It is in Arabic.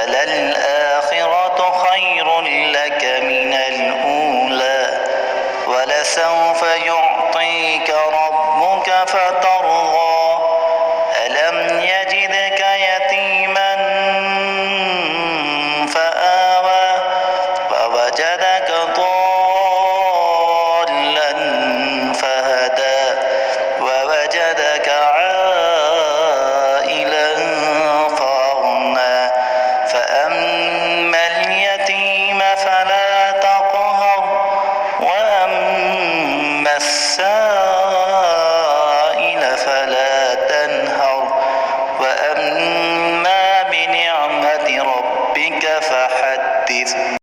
وَلَلْآخِرَةُ خَيْرٌ لَكَ مِنَ الْأُولَىٰ وَلَسَوْفَ يُعْطِيكَ رَبُّكَ فَتَرْضَىٰ أَلَمْ يَجِدْكَ يَتِيمًا فَآوَىٰ وَوَجَدَكَ ضَالًّا فَهَدَىٰ وَوَجَدَكَ عَائِلًا فَأَغْنَىٰ فَأَمَّا الْيَتِيمَ فَلَا تَقْهَرْ وَأَمَّا السَّائِلَ فَلَا تَنْهَرْ وَأَمَّا بِنِعْمَةِ رَبِّكَ فَحَدِّثْ.